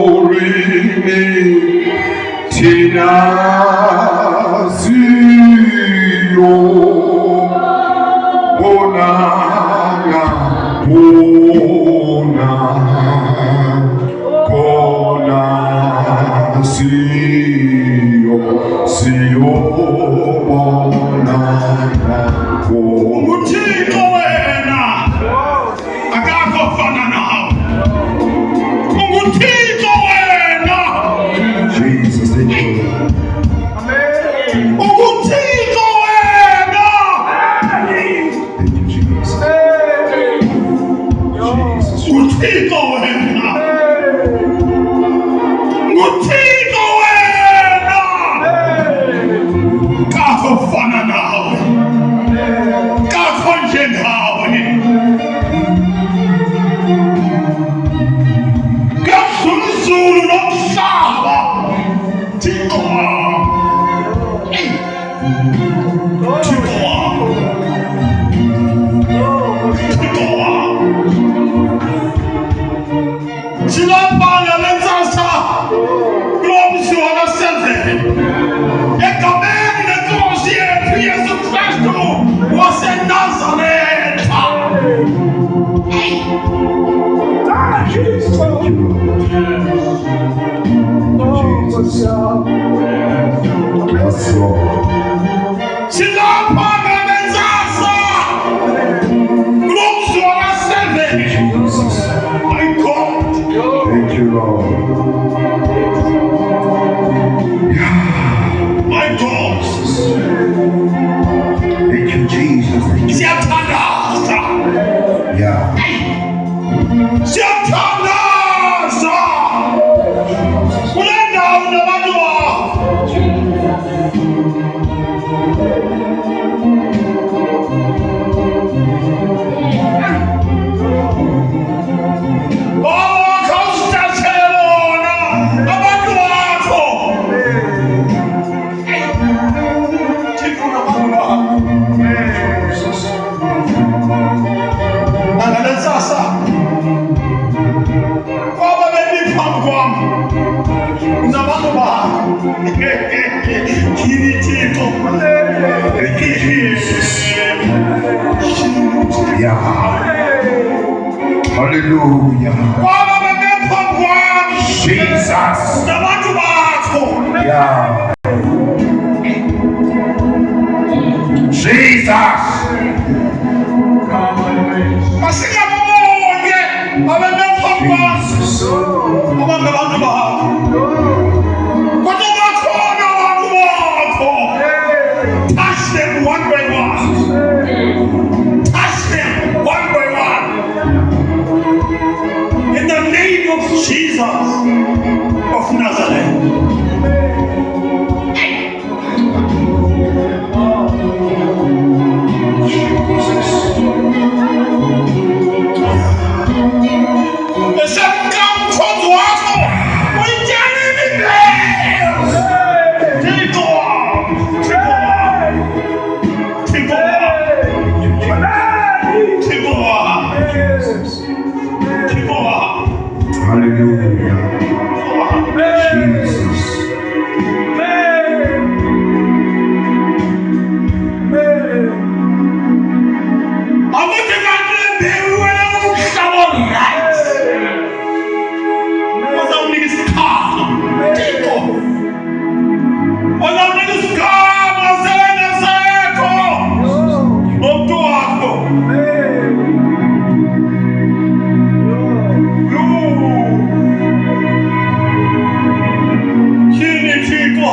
Porini Tinasio Bonanga Bona Kona Sio Bonanga Umuthixo wena akakho fana nawe. Umuthixo wena. Jesus, thank you. Umuthixo wena. Thank you, Jesus. Jesus. Umuthixo wena. Umuthixo wena. Akakho fana nawe. Akakho njengawe. Zulu nomhlaba Thixo wam. Thixo wam. Thixo wam. Silapha lentsasa kulo mzi waka-7 egameni lenkosi yethu Yesu Kristu waseNazaretha. Jesus, thank you, Lord. Jesus. Yes, Lord. Silapha lentsasa kulo mzi waka-7. Jesus. My God. Thank you, Lord. My God. Thank you, Jesus. Thank you. Siyathandaza. Yeah. Siyathandaza. Kule ndawo nabantu bakho. Khawusithathele bona abantu bakho. Thixo nabantu bakho. Nangalensasa kwaba bemi phambi kwam nabantu bakho. Yini Thixo. Thank you, Jesus. Yeah. Hallelujah. Kwaba bemi phambi kwam Jesus. nabantu bakho. Yeah. Jesus. Masingabonke abemi phambi kwam Jesus. abangabantu bakho. Kodwa bakhona abantu bakho. Touch them one by one. Touch them one by one. In the name of Jesus of Nazareth. Esemkamkhozi wakho uyityalile imbewu. Thixo wam. Thixo wam. Thixo wam. Thixo wam. Thixo wam. Hallelujah. Jesus. Akuthi kanti le mbewu wena umhlaba right. Uzawunika isikhama. Thixo. Uzawunika isikhama sena sekho. Nomntu wakho. Yini Thixo.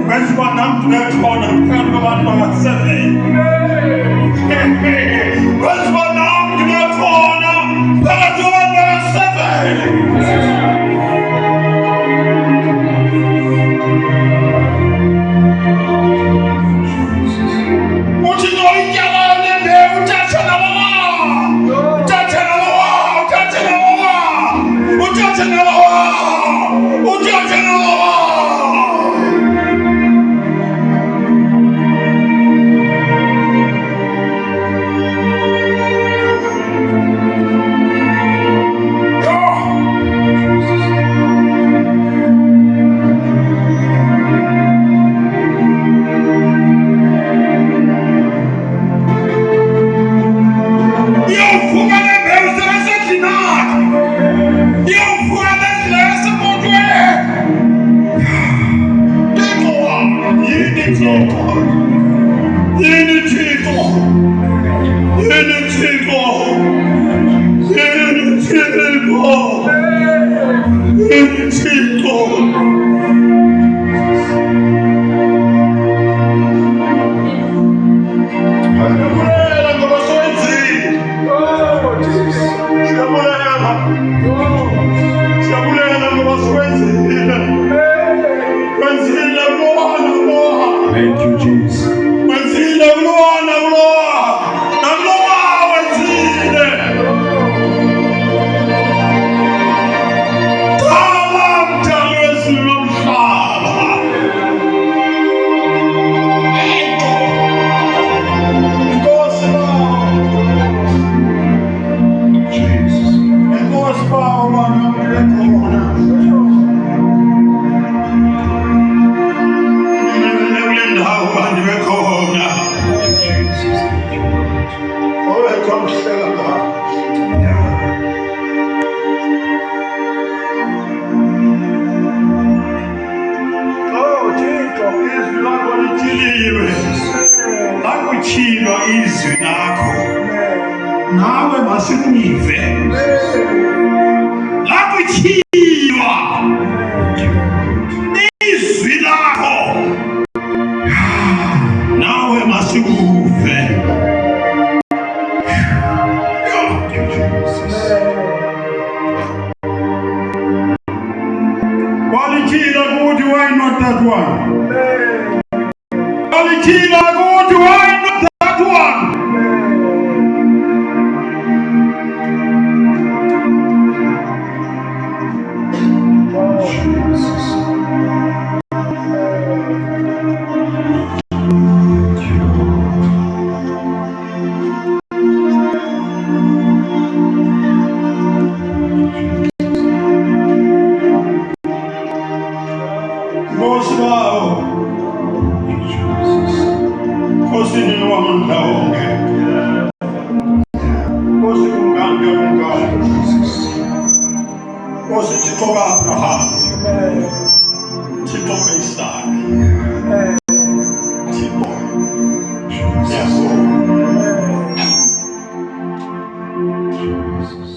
Wenza uba nam ndinekhona phakathi kwabantu baka-7. Wenza uba nam ndinekhona phakathi kwabantu baka-7. Uthixo uyityalayo le mbewu uthathe nalowa. Uthathe nalowa. Uthathe nalowa. Uthathe nalowa. Uthathe nalowa. Siyabulela ngoba sikwenzile. Kwenzile kulowana kulowa. Thank you, Jesus. Kwenzile kulowana kulowa. Nakulowa wenzile. Thala mdali wezulu nomhlaba. Inkosi bawo. Jesus. Inkosi bawo bana mlekhona. Ndawo bantu bekhona. Jesus. Thank you, Lord. Owethu mhlela ngapha. Yeah. Thixo, izwi lakho lithiliwe. Lakutshilo izwi lakho. Nawe masikuve. Lakutshilwa izwi lakho. Nawe masikuve. Thank you, Jesus. Walitshila kuthi why not that one? Walitshila kuthi why not that one? Jesus. Thank you, Lord. Nkosi bawo, Thank you, Jesus. Nkosini wamandla wonke. Nkosi kumkani kumkani. Jesus. Nkosi Thixo ka-Abrahama. Thixo ka-Isaka. Thixo. Jesus. Siyabonga. Jesus.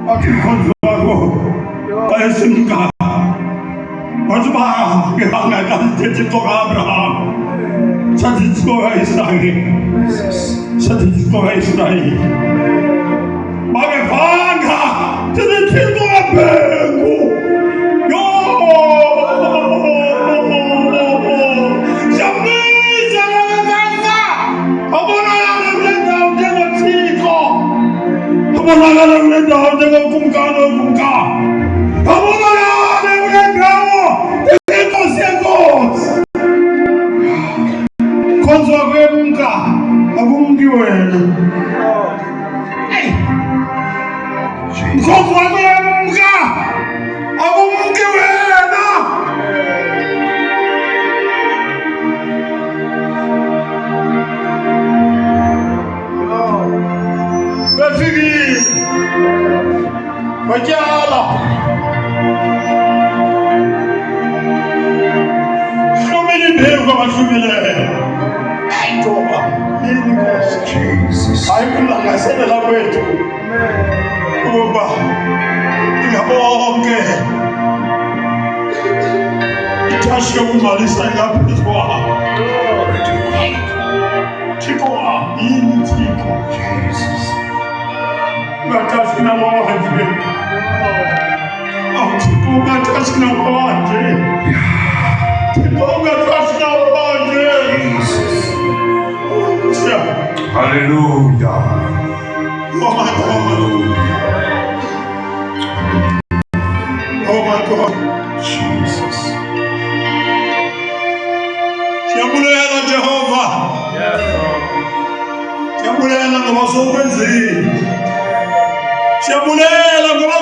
Akhonzo wakho wayesimka. Wathi uba ngangakazithethi Thixo ka-Abrahama. Sathi Thixo ka-Isaka. Sathi Thixo ka-Israyeli. Bakevanga sithi Thixo kaBhengu. Yo! Siyambiza ngokwenza. Abonakala kule ndawo njengoThixo. Abonakala kule ndawo njengokumkani wokumkani. Abonakala kule ndawo njengenkosi yenkosi. Khonzwa kwemka akumki wena. Khonzwa kwemka akumki wena. Befikile batyala hlumela imbewu kwabahlumileyo. Ayitoba yini Nkosi? Jesus. Hayi kulangaselela kwethu ukuba ingabonke itashi yokungcwalisa ingaphezu kwabo. Thixo yini Thixo? Jesus. Ungathathi namanje. Thixo ungathathi namanje. Thixo ungathathi namanje. Jesus. Siya- Hallelujah. Oh my God. Hallelujah. Oh my God. Jesus. Siyabulela Jehova. Siyabulela ngoba sokwenzile. Siyabulela ngoba